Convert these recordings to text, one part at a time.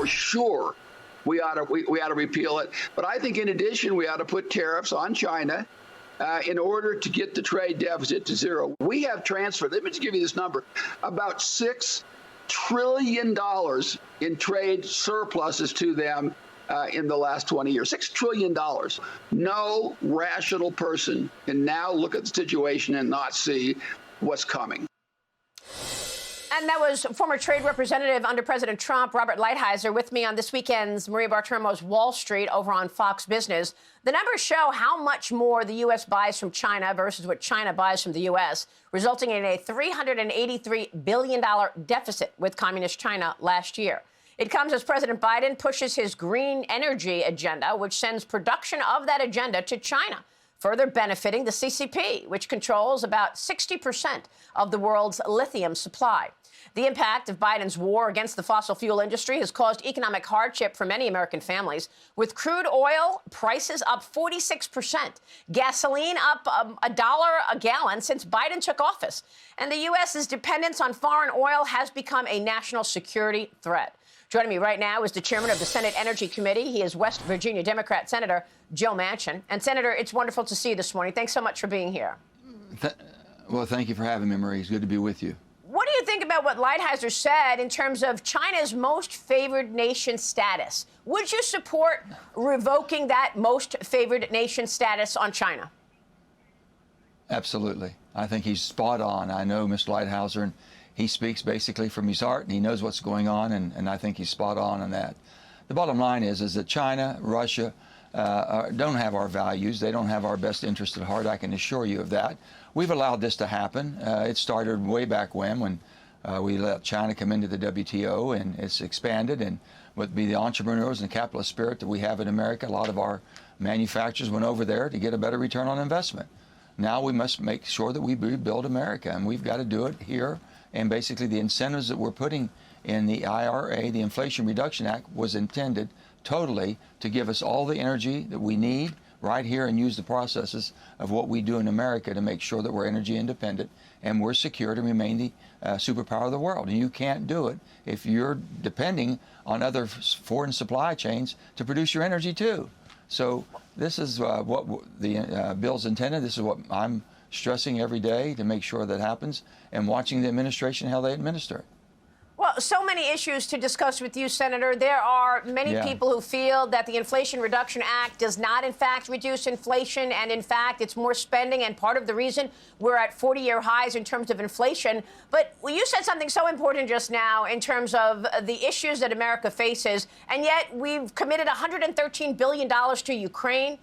for sure we ought to repeal it. But I think in addition, we ought to put tariffs on China in order to get the trade deficit to zero. We have transferred, let me just give you this number, about $6 trillion in trade surpluses to them in the last 20 years. $6 trillion. No rational person can now look at the situation and not see what's coming. And that was former trade representative under President Trump, Robert Lighthizer, with me on this weekend's Maria Bartiromo's Wall Street over on Fox Business. The numbers show how much more the U.S. buys from China versus what China buys from the U.S., resulting in a $383 billion deficit with communist China last year. It comes as President Biden pushes his green energy agenda, which sends production of that agenda to China, further benefiting the CCP, which controls about 60% of the world's lithium supply. The impact of Biden's war against the fossil fuel industry has caused economic hardship for many American families, with crude oil prices up 46%, gasoline up $1 a gallon since Biden took office, and the U.S.'s dependence on foreign oil has become a national security threat. Joining me right now is the chairman of the Senate Energy Committee. He is West Virginia Democrat Senator Joe Manchin. And, Senator, it's wonderful to see you this morning. Thanks so much for being here. Well, thank you for having me, Marie. It's good to be with you. What do you think about what Lighthizer said in terms of China's most favored nation status? Would you support revoking that most favored nation status on China? Absolutely. I think he's spot on. I know Mr. Lighthizer, and he speaks basically from his heart, and he knows what's going on, and I think he's spot on that. The bottom line is that China, Russia don't have our values. They don't have our best interest at heart. I can assure you of that. We've allowed this to happen. It started way back when we let China come into the WTO, and it's expanded. And with the entrepreneurs and the capitalist spirit that we have in America, a lot of our manufacturers went over there to get a better return on investment. Now we must make sure that we rebuild America, and we've got to do it here. And basically the incentives that we're putting in the IRA, the Inflation Reduction Act, was intended totally to give us all the energy that we need right here and use the processes of what we do in America to make sure that we're energy independent and we're secure to remain the superpower of the world. And you can't do it if you're depending on other foreign supply chains to produce your energy too. So this is what the bill's intended. This is what I'm stressing every day to make sure that happens, and watching the administration, how they administer it. Well, so many issues to discuss with you, Senator. There are many people who feel that the Inflation Reduction Act does not, in fact, reduce inflation, and, in fact, it's more spending, and part of the reason we're at 40-year highs in terms of inflation. But you said something so important just now in terms of the issues that America faces, and yet we've committed $113 billion to Ukraine.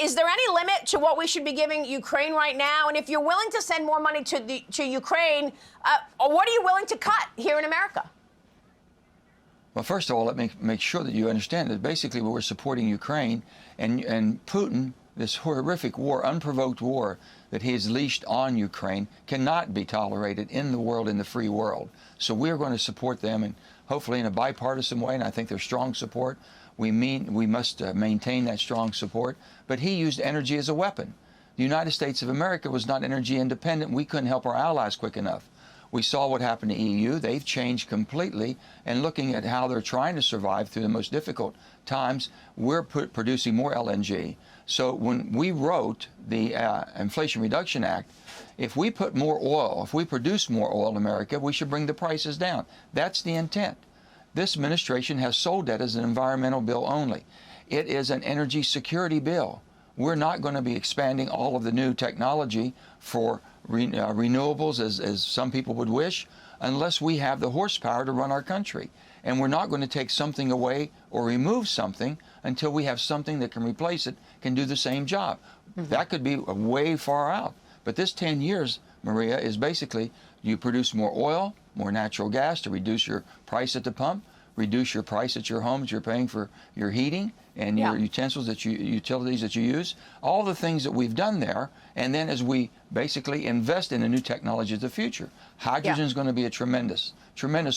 Is there any limit to what we should be giving Ukraine right now? And if you're willing to send more money to Ukraine, what are you willing to cut here in America? Well, first of all, let me make sure that you understand that basically we're supporting Ukraine, and Putin, this horrific war, unprovoked war that he has leashed on Ukraine, cannot be tolerated in the world, in the free world. So we're going to support them, and hopefully in a bipartisan way, and I think there's strong support. We must maintain that strong support. But he used energy as a weapon. The United States of America was not energy independent. We couldn't help our allies quick enough. We saw what happened to EU. They've changed completely. And looking at how they're trying to survive through the most difficult times, we're producing more LNG. So when we wrote the Inflation Reduction Act, if we put more oil, if we produce more oil in America, we should bring the prices down. That's the intent. This administration has sold that as an environmental bill only. It is an energy security bill. We're not going to be expanding all of the new technology for renewables as some people would wish unless we have the horsepower to run our country. And we're not going to take something away or remove something until we have something that can replace it, can do the same job. That could be way far out. But this 10 years, Maria, is basically you produce more oil, more natural gas to reduce your price at the pump, reduce your price at your home that you're paying for your heating and your utensils utilities that you use, all the things that we've done there. And then as we basically invest in the new technology of the future, hydrogen is going to be a tremendous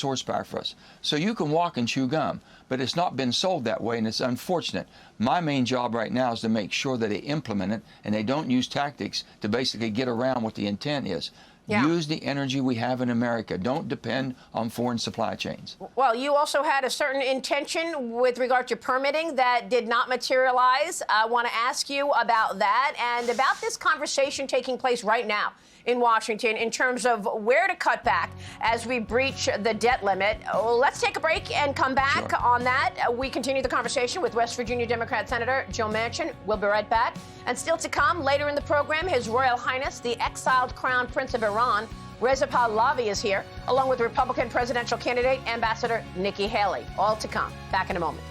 horsepower for us. So you can walk and chew gum, but it's not been sold that way, and it's unfortunate. My main job right now is to make sure that they implement it and they don't use tactics to basically get around what the intent is. Yeah. Use the energy we have in America. Don't depend on foreign supply chains. Well, you also had a certain intention with regard to permitting that did not materialize. I want to ask you about that and about this conversation taking place right now in Washington in terms of where to cut back as we breach the debt limit. Let's take a break and come back on that. We continue the conversation with West Virginia Democrat Senator Joe Manchin. We'll be right back. And still to come later in the program, His Royal Highness, the exiled Crown Prince of Iran, Reza Pahlavi, is here, along with Republican presidential candidate Ambassador Nikki Haley. All to come. Back in a moment.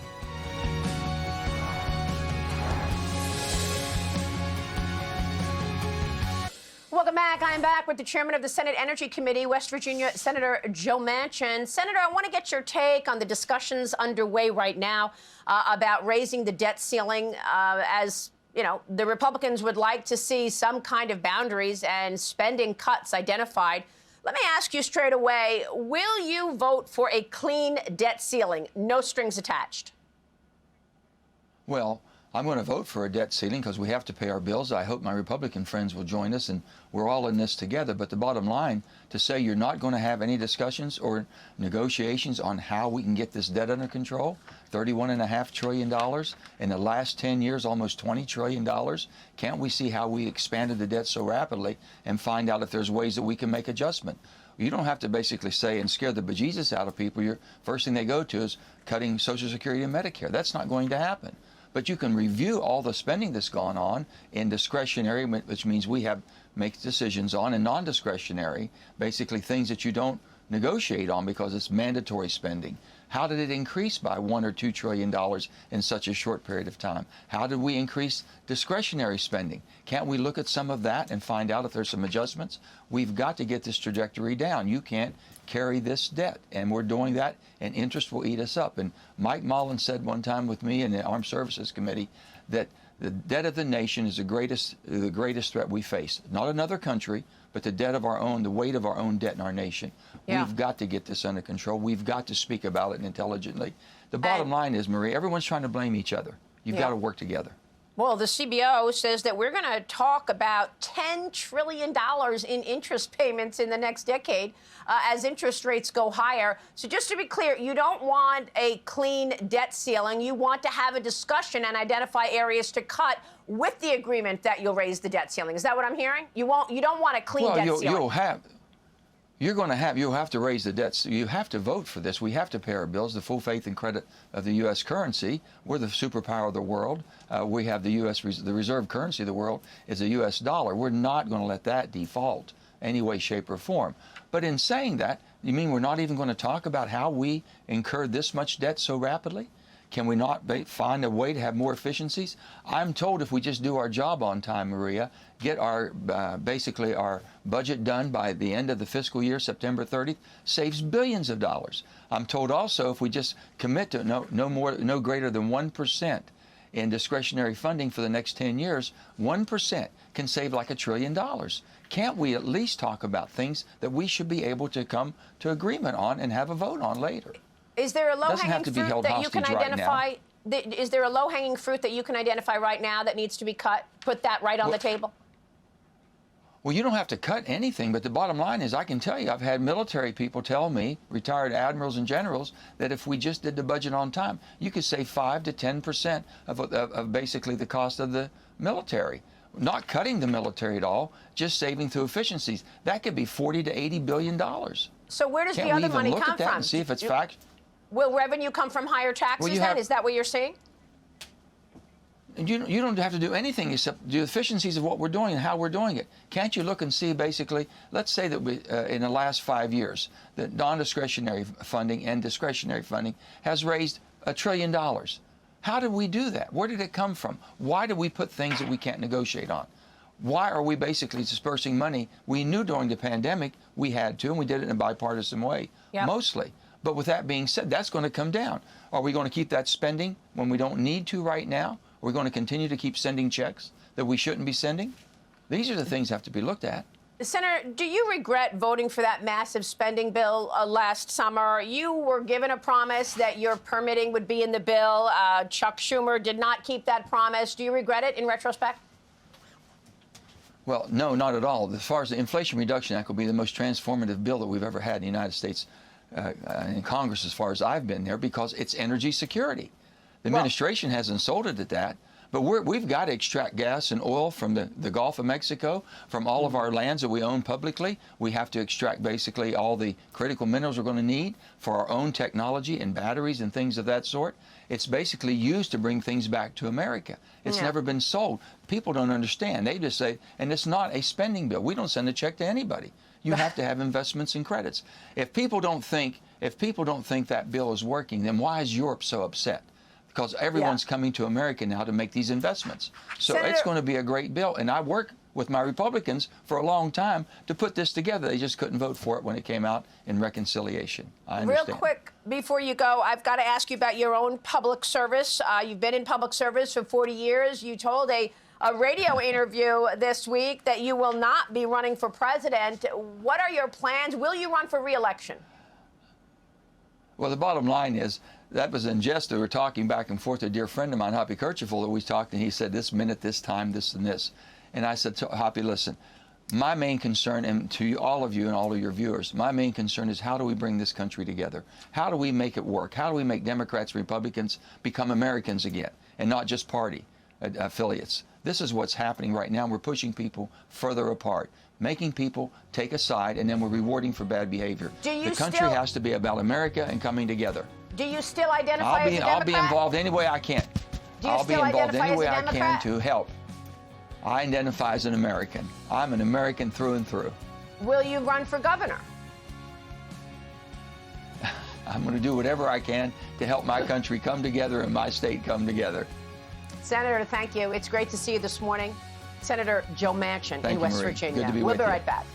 Welcome back. I'm back with the chairman of the Senate Energy Committee, West Virginia Senator Joe Manchin. Senator, I want to get your take on the discussions underway right now about raising the debt ceiling. As you know, the Republicans would like to see some kind of boundaries and spending cuts identified. Let me ask you straight away, will you vote for a clean debt ceiling, no strings attached? Well, I'm going to vote for a debt ceiling because we have to pay our bills. I hope my Republican friends will join us, and we're all in this together. But the bottom line, to say you're not going to have any discussions or negotiations on how we can get this debt under control, $31.5 trillion. In the last 10 years, almost $20 trillion. Can't we see how we expanded the debt so rapidly and find out if there's ways that we can make adjustment? You don't have to basically say and scare the bejesus out of people. Your first thing they go to is cutting Social Security and Medicare. That's not going to happen. But you can review all the spending that's gone on in discretionary, which means we have make decisions on, and non-discretionary, basically things that you don't negotiate on because it's mandatory spending. How did it increase by $1 or $2 trillion in such a short period of time? How did we increase discretionary spending? Can't we look at some of that and find out if there's some adjustments? We've got to get this trajectory down. You can't carry this debt, and we're doing that, and interest will eat us up. And Mike Mullen said one time with me in the Armed Services Committee that the debt of the nation is the greatest threat we face. Not another country, but the debt of our own, the weight of our own debt in our nation. Yeah. We've got to get this under control. We've got to speak about it intelligently. The bottom line is, Marie, everyone's trying to blame each other. You've got to work together. Well, the CBO says that we're going to talk about $10 trillion in interest payments in the next decade as interest rates go higher. So just to be clear, you don't want a clean debt ceiling. You want to have a discussion and identify areas to cut with the agreement that you'll raise the debt ceiling. Is that what I'm hearing? You don't want a clean debt ceiling. You'll have to raise the debts. You have to vote for this. We have to pay our bills, the full faith and credit of the U.S. currency. We're the superpower of the world. We have the U.S. the reserve currency of the world is the U.S. dollar. We're not going to let that default any way, shape, or form. But in saying that, you mean we're not even going to talk about how we incurred this much debt so rapidly? Can we not find a way to have more efficiencies? I'm told if we just do our job on time, Maria, get our basically our budget done by the end of the fiscal year, September 30th, saves billions of dollars. I'm told also if we just commit to no greater than 1% in discretionary funding for the next 10 years, 1% can save like $1 trillion. Can't we at least talk about things that we should be able to come to agreement on and have a vote on later? Is there a low-hanging fruit that you can identify? Is there a low-hanging fruit that you can identify right now that needs to be cut? Put that right on the table. Well, you don't have to cut anything, but the bottom line is I can tell you I've had military people tell me, retired admirals and generals, that if we just did the budget on time, you could save 5 to 10% of basically the cost of the military. Not cutting the military at all, just saving through efficiencies. That could be $40 to $80 billion. So where does the other money come from? Can't we even look at that and see if it's fact? Will revenue come from higher taxes then? Is that what you're saying? You don't have to do anything except do efficiencies of what we're doing and how we're doing it. Can't you look and see basically, let's say that we, in the last 5 years, that non-discretionary funding and discretionary funding has raised $1 trillion. How did we do that? Where did it come from? Why did we put things that we can't negotiate on? Why are we basically dispersing money? We knew during the pandemic we had to, and we did it in a bipartisan way, mostly. But with that being said, that's going to come down. Are we going to keep that spending when we don't need to right now? Are we going to continue to keep sending checks that we shouldn't be sending? These are the things that have to be looked at. Senator, do you regret voting for that massive spending bill last summer? You were given a promise that your permitting would be in the bill. Chuck Schumer did not keep that promise. Do you regret it in retrospect? Well, no, not at all. As far as the Inflation Reduction Act will be the most transformative bill that we've ever had in the United States in Congress as far as I've been there, because it's energy security. The administration hasn't sold it at that, but we've got to extract gas and oil from the Gulf of Mexico, from all of our lands that we own publicly. We have to extract basically all the critical minerals we're going to need for our own technology and batteries and things of that sort. It's basically used to bring things back to America. It's never been sold. People don't understand. They just say, and it's not a spending bill. We don't send a check to anybody. You have to have investments and credits. If people don't think that bill is working, then why is Europe so upset? Because everyone's coming to America now to make these investments. So Senator, it's going to be a great bill. And I worked with my Republicans for a long time to put this together. They just couldn't vote for it when it came out in reconciliation. I understand. Real quick, before you go, I've got to ask you about your own public service. You've been in public service for 40 years. You told a radio interview this week that you will not be running for president. What are your plans? Will you run for re-election? Well, the bottom line is, that was in jest. We were talking back and forth. A dear friend of mine, Hoppy Kercheval, that we talked, and he said, this minute, this time, this and this. And I said, Hoppy, listen, my main concern, and to all of you and all of your viewers, my main concern is, how do we bring this country together? How do we make it work? How do we make Democrats and Republicans become Americans again and not just party affiliates? This is what's happening right now. We're pushing people further apart, making people take a side, and then we're rewarding for bad behavior. The country has to be about America and coming together. Do you still identify as a Democrat? I'll be involved any way I can. I'll be involved any way I can to help. I identify as an American. I'm an American through and through. Will you run for governor? I'm going to do whatever I can to help my country come together and my state come together. Senator, thank you. It's great to see you this morning. Senator Joe Manchin in West Virginia. Good to be We'll with be you. right back.